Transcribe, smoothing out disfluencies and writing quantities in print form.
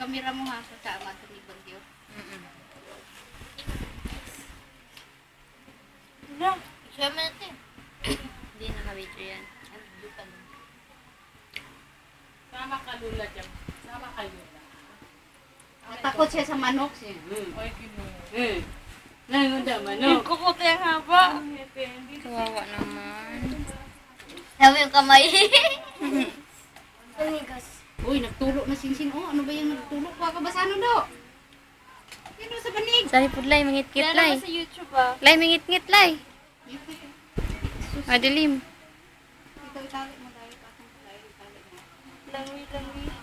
Kamera mo ha, sa ama sa ni Bagyo. Wala. Siya man natin. Hindi naka-video yan. Sama ka lula dyan. Sama ka lula. Natakot siya sa manok siya. Oy, kino. Nangon da manok. Kukot yung haba. Kawawa naman. Sabi yung kamay. Tumigas. Uy, nagtulo na singsing. Oh, ano ba yung nagtulo? Kuha ka ba sa ano do? Yan o, sa banig. Sabi po, Lay, mangit-ngit, Kaya Lay. naman sa YouTube ah. Lay, mangit-ngit, Lay. Madilim. Ikaw itali mo dahil pa akong itali mo. Langwi.